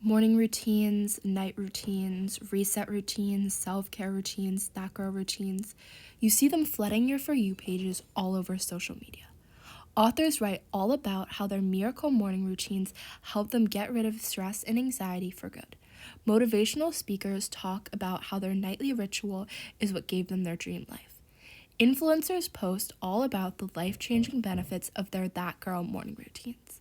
Morning routines, night routines, reset routines, self-care routines, that girl routines. You see them flooding your For You pages all over social media. Authors write all about how their miracle morning routines help them get rid of stress and anxiety for good. Motivational speakers talk about how their nightly ritual is what gave them their dream life. Influencers post all about the life-changing benefits of their That Girl morning routines.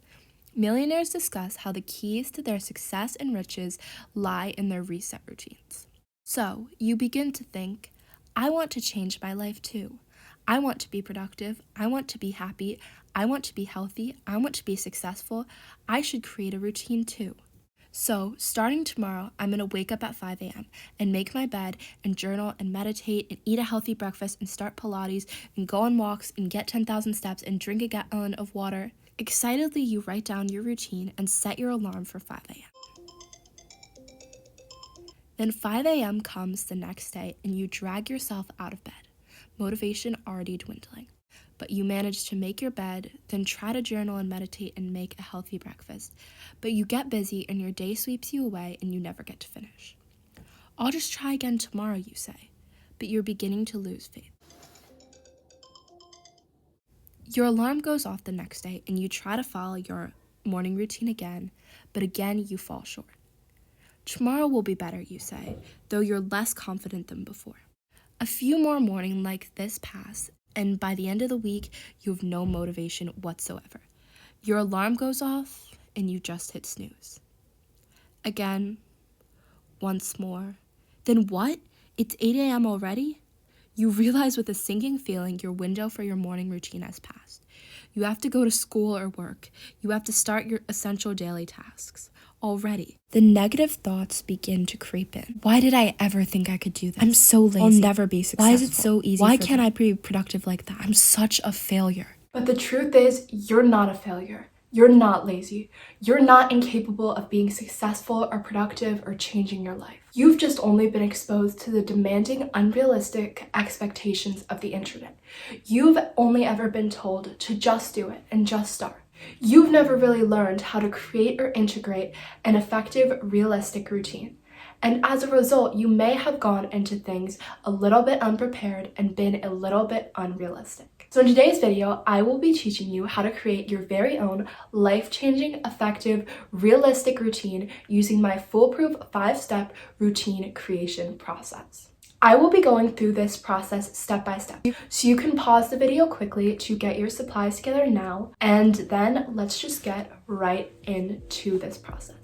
Millionaires discuss how the keys to their success and riches lie in their reset routines. So, you begin to think, I want to change my life too. I want to be productive. I want to be happy. I want to be healthy. I want to be successful. I should create a routine too. So, starting tomorrow, I'm going to wake up at 5 a.m. and make my bed and journal and meditate and eat a healthy breakfast and start Pilates and go on walks and get 10,000 steps and drink a gallon of water. Excitedly, you write down your routine and set your alarm for 5 a.m. Then 5 a.m. comes the next day and you drag yourself out of bed, motivation already dwindling. But you manage to make your bed, then try to journal and meditate and make a healthy breakfast. But you get busy and your day sweeps you away and you never get to finish. I'll just try again tomorrow, you say, but you're beginning to lose faith. Your alarm goes off the next day and you try to follow your morning routine again, but again you fall short. Tomorrow will be better, you say, though you're less confident than before. A few more mornings like this pass, and by the end of the week, you have no motivation whatsoever. Your alarm goes off and you just hit snooze. Again, once more. Then what? It's 8 a.m. already? You realize with a sinking feeling your window for your morning routine has passed. You have to go to school or work. You have to start your essential daily tasks. Already, the negative thoughts begin to creep in. Why did I ever think I could do this? I'm so lazy. I'll never be successful. Why is it so easy? Why can't I be productive like that? I'm such a failure. But the truth is, you're not a failure. You're not lazy. You're not incapable of being successful or productive or changing your life. You've just only been exposed to the demanding, unrealistic expectations of the internet. You've only ever been told to just do it and just start. You've never really learned how to create or integrate an effective, realistic routine. And as a result, you may have gone into things a little bit unprepared and been a little bit unrealistic. So in today's video, I will be teaching you how to create your very own life-changing, effective, realistic routine using my foolproof 5-step routine creation process. I will be going through this process step by step, so you can pause the video quickly to get your supplies together now, and then let's just get right into this process.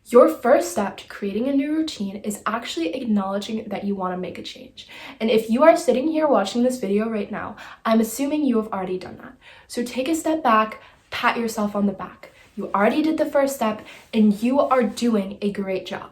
Your first step to creating a new routine is actually acknowledging that you want to make a change. And if you are sitting here watching this video right now, I'm assuming you have already done that. So take a step back, pat yourself on the back. You already did the first step and you are doing a great job.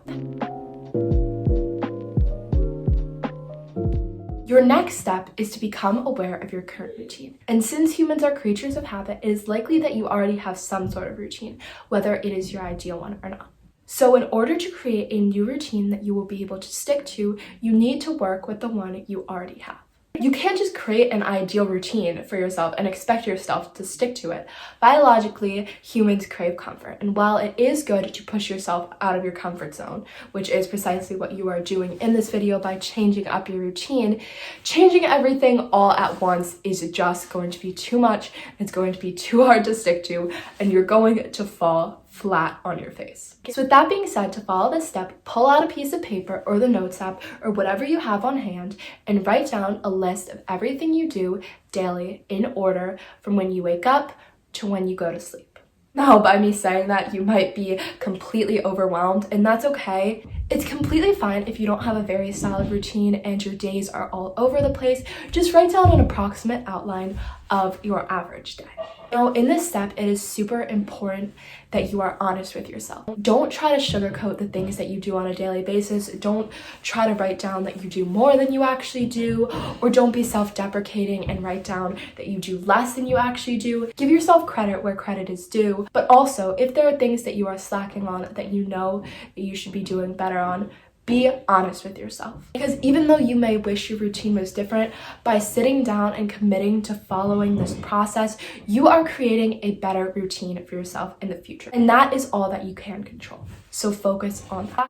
Your next step is to become aware of your current routine. And since humans are creatures of habit, it is likely that you already have some sort of routine, whether it is your ideal one or not. So in order to create a new routine that you will be able to stick to, you need to work with the one you already have. You can't just create an ideal routine for yourself and expect yourself to stick to it. Biologically, humans crave comfort, and while it is good to push yourself out of your comfort zone, which is precisely what you are doing in this video by changing up your routine, changing everything all at once is just going to be too much, it's going to be too hard to stick to, and you're going to fall flat on your face. So with that being said, to follow this step, pull out a piece of paper or the notes app or whatever you have on hand and write down a list of everything you do daily in order from when you wake up to when you go to sleep. Now, by me saying that, you might be completely overwhelmed, and that's okay. It's completely fine if you don't have a very solid routine and your days are all over the place. Just write down an approximate outline of your average day. Now, in this step, it is super important that you are honest with yourself. Don't try to sugarcoat the things that you do on a daily basis. Don't try to write down that you do more than you actually do, or don't be self-deprecating and write down that you do less than you actually do. Give yourself credit where credit is due, but also if there are things that you are slacking on that you know that you should be doing better on, be honest with yourself. Because even though you may wish your routine was different, by sitting down and committing to following this process, you are creating a better routine for yourself in the future. And that is all that you can control. So focus on that.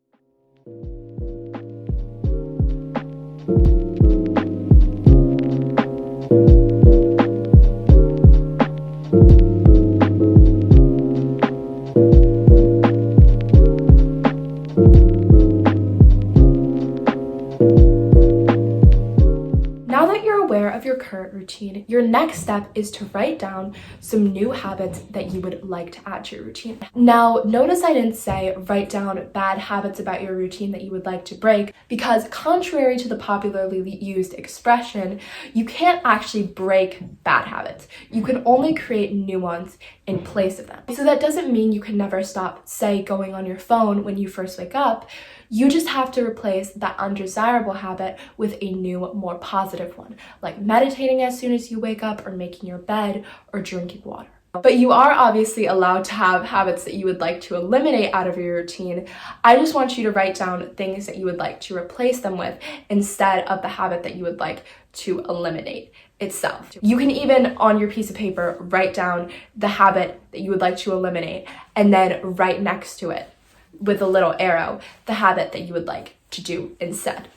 Of your current routine, your next step is to write down some new habits that you would like to add to your routine. Now, notice I didn't say write down bad habits about your routine that you would like to break, because contrary to the popularly used expression, you can't actually break bad habits. You can only create new ones in place of them. So that doesn't mean you can never stop, say, going on your phone when you first wake up. You just have to replace that undesirable habit with a new, more positive one, like meditating as soon as you wake up, or making your bed, or drinking water. But you are obviously allowed to have habits that you would like to eliminate out of your routine. I just want you to write down things that you would like to replace them with instead of the habit that you would like to eliminate itself. You can even, on your piece of paper, write down the habit that you would like to eliminate, and then right next to it, with a little arrow, the habit that you would like to do instead.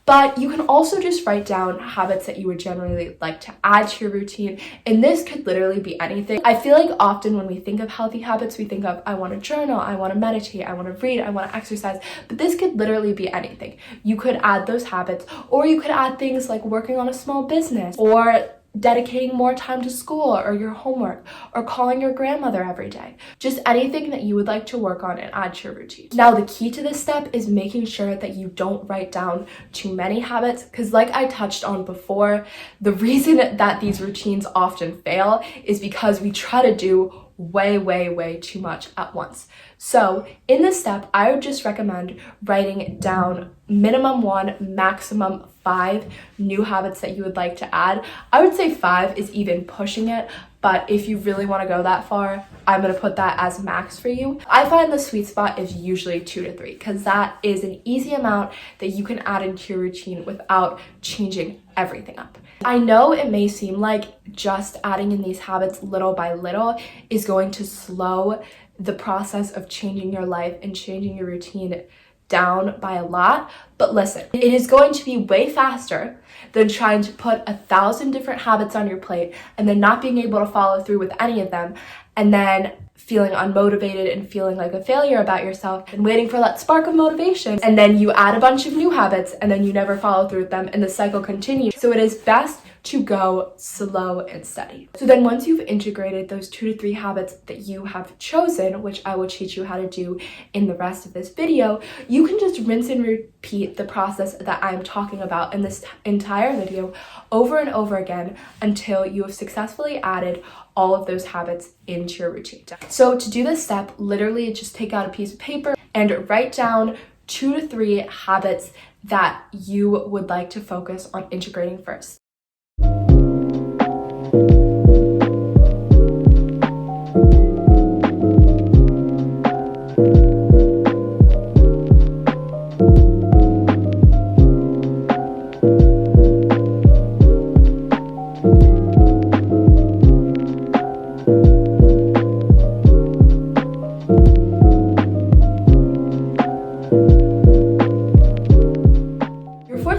But you can also just write down habits that you would generally like to add to your routine, and this could literally be anything. I feel like often when we think of healthy habits, we think of, I want to journal, I want to meditate, I want to read, I want to exercise, but this could literally be anything. You could add those habits, or you could add things like working on a small business, or dedicating more time to school or your homework, or calling your grandmother every day. Just anything that you would like to work on and add to your routine. Now, the key to this step is making sure that you don't write down too many habits, because like I touched on before, the reason that these routines often fail is because we try to do way too much at once. So in this step, I would just recommend writing down minimum 1, maximum 5 new habits that you would like to add. I would say 5 is even pushing it, but if you really want to go that far, I'm going to put that as max for you. I find the sweet spot is usually 2 to 3, because that is an easy amount that you can add into your routine without changing everything up. I know it may seem like just adding in these habits little by little is going to slow the process of changing your life and changing your routine down by a lot, but listen, it is going to be way faster than trying to put 1,000 different habits on your plate and then not being able to follow through with any of them, and then feeling unmotivated and feeling like a failure about yourself and waiting for that spark of motivation, and then you add a bunch of new habits and then you never follow through with them and the cycle continues. So it is best to go slow and steady. So then once you've integrated those 2 to 3 habits that you have chosen, which I will teach you how to do in the rest of this video, you can just rinse and repeat the process that I'm talking about in this entire video over and over again until you have successfully added all of those habits into your routine. So to do this step, literally just take out a piece of paper and write down 2 to 3 habits that you would like to focus on integrating first.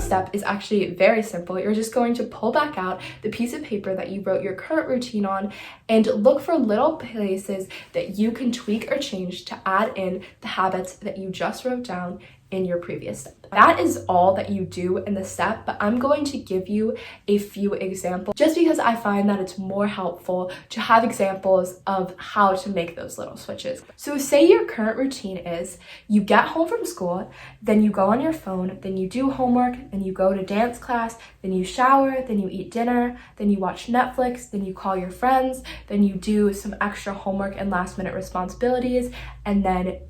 Step is actually very simple. You're just going to pull back out the piece of paper that you wrote your current routine on and look for little places that you can tweak or change to add in the habits that you just wrote down in your previous step. That is all that you do in the step, but I'm going to give you a few examples just because I find that it's more helpful to have examples of how to make those little switches. So say your current routine is you get home from school, then you go on your phone, then you do homework, then you go to dance class, then you shower, then you eat dinner, then you watch Netflix, then you call your friends, then you do some extra homework and last minute responsibilities, and then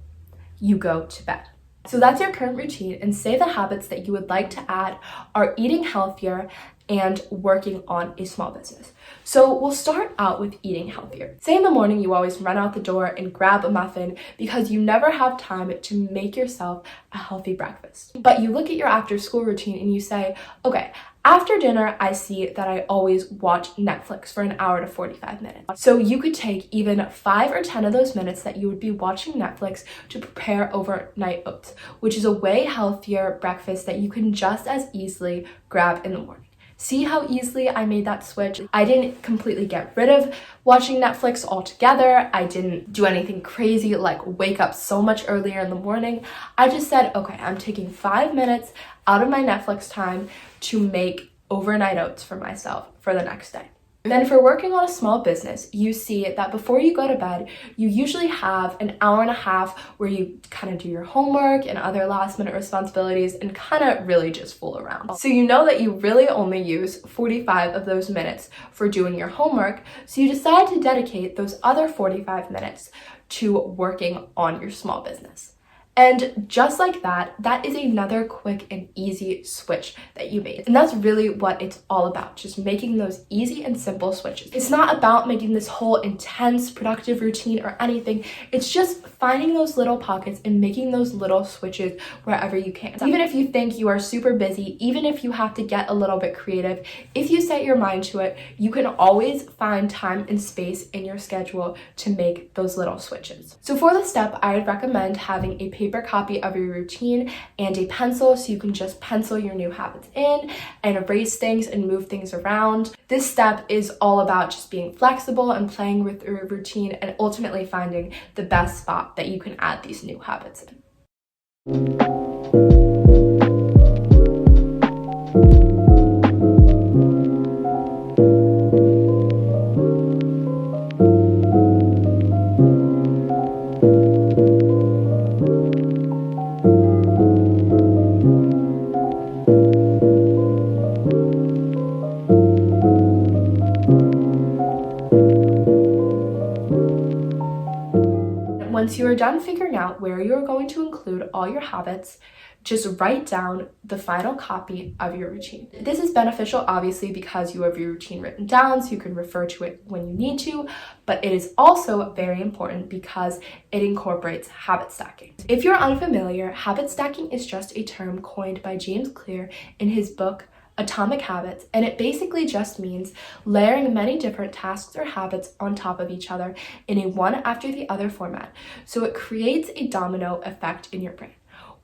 you go to bed. So that's your current routine, and say the habits that you would like to add are eating healthier and working on a small business. So we'll start out with eating healthier. Say in the morning you always run out the door and grab a muffin because you never have time to make yourself a healthy breakfast. But you look at your after school routine and you say, okay, after dinner, I see that I always watch Netflix for an hour to 45 minutes. So you could take even 5 or 10 of those minutes that you would be watching Netflix to prepare overnight oats, which is a way healthier breakfast that you can just as easily grab in the morning. See how easily I made that switch? I didn't completely get rid of watching Netflix altogether. I didn't do anything crazy like wake up so much earlier in the morning. I just said, okay, I'm taking 5 minutes out of my Netflix time to make overnight oats for myself for the next day. Then for working on a small business, you see that before you go to bed, you usually have an hour and a half where you kind of do your homework and other last minute responsibilities and kind of really just fool around. So you know that you really only use 45 of those minutes for doing your homework, so you decide to dedicate those other 45 minutes to working on your small business. And just like that, that is another quick and easy switch that you made. And that's really what it's all about, just making those easy and simple switches. It's not about making this whole intense productive routine or anything. It's just finding those little pockets and making those little switches wherever you can. Even if you think you are super busy, even if you have to get a little bit creative, if you set your mind to it, you can always find time and space in your schedule to make those little switches. So for this step, I would recommend having a paper copy of your routine and a pencil so you can just pencil your new habits in and erase things and move things around. This step is all about just being flexible and playing with your routine and ultimately finding the best spot that you can add these new habits in. Once you are done figuring out where you are going to include all your habits, just write down the final copy of your routine. This is beneficial, obviously, because you have your routine written down so you can refer to it when you need to, but it is also very important because it incorporates habit stacking. If you're unfamiliar, habit stacking is just a term coined by James Clear in his book, Atomic Habits, and it basically just means layering many different tasks or habits on top of each other in a one after the other format. So it creates a domino effect in your brain.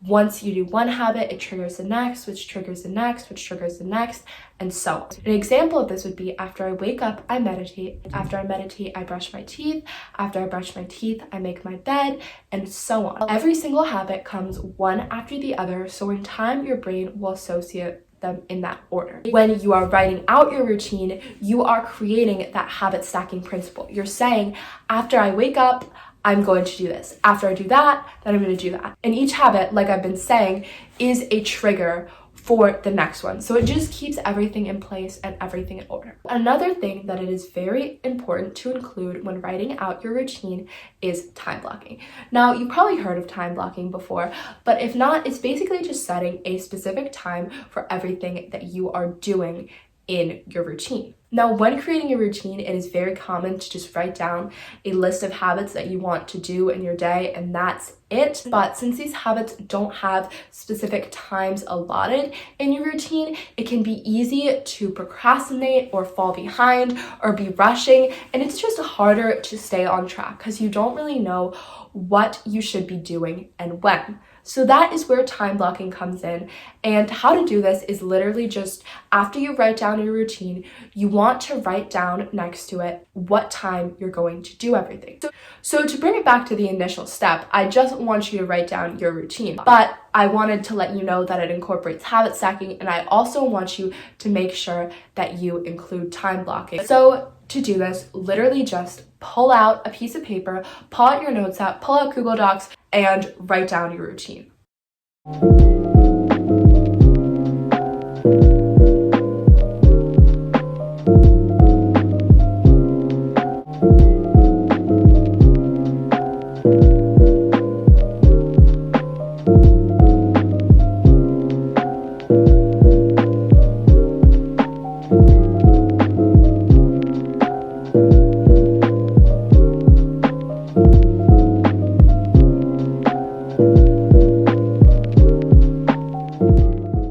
Once you do one habit, it triggers the next, which triggers the next, which triggers the next, and so on. An example of this would be after I wake up, I meditate. After I meditate, I brush my teeth. After I brush my teeth, I make my bed, and so on. Every single habit comes one after the other, so in time, your brain will associate them in that order. When you are writing out your routine, you are creating that habit stacking principle. You're saying, after I wake up, I'm going to do this. After I do that, then I'm going to do that. And each habit, like I've been saying, is a trigger for the next one. So it just keeps everything in place and everything in order. Another thing that it is very important to include when writing out your routine is time blocking. Now, you've probably heard of time blocking before, but if not, it's basically just setting a specific time for everything that you are doing in your routine. Now, when creating a routine, it is very common to just write down a list of habits that you want to do in your day, and that's it. But since these habits don't have specific times allotted in your routine, it can be easy to procrastinate or fall behind or be rushing, and it's just harder to stay on track because you don't really know what you should be doing and when. So that is where time blocking comes in. And how to do this is literally just after you write down your routine, you want to write down next to it what time you're going to do everything. So to bring it back to the initial step, I just want you to write down your routine. But I wanted to let you know that it incorporates habit stacking, and I also want you to make sure that you include time blocking. So to do this, literally just pull out a piece of paper, pull out your notes app, pull out Google Docs, and write down your routine.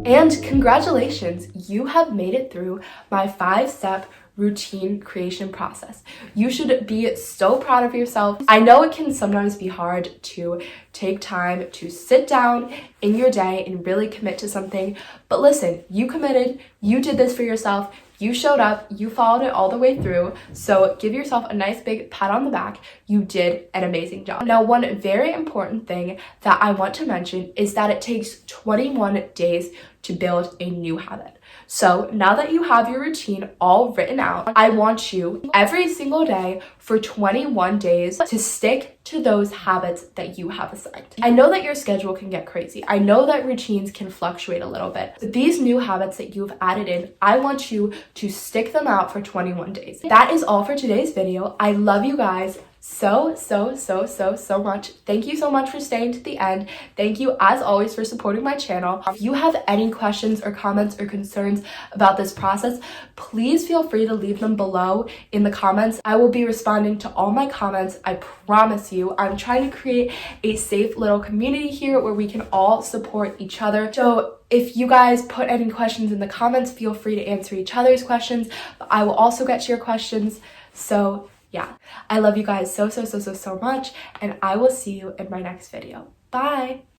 And congratulations, you have made it through my 5-step routine creation process. You should be so proud of yourself. I know it can sometimes be hard to take time to sit down in your day and really commit to something, but listen, you committed, you did this for yourself, you showed up, you followed it all the way through, so give yourself a nice big pat on the back. You did an amazing job. Now, one very important thing that I want to mention is that it takes 21 days to build a new habit. So now that you have your routine all written out, I want you every single day for 21 days to stick to those habits that you have assigned. I know that your schedule can get crazy. I know that routines can fluctuate a little bit. But these new habits that you've added in, I want you to stick them out for 21 days. That is all for today's video. I love you guys so much. Thank you so much for staying to the end. Thank you as always for supporting my channel. If you have any questions or comments or concerns about this process, please feel free to leave them below in the comments. I will be responding to all my comments. I promise you. I'm trying to create a safe little community here where we can all support each other. So if you guys put any questions in the comments, feel free to answer each other's questions. But I will also get to your questions. So yeah, I love you guys so much, and I will see you in my next video. Bye!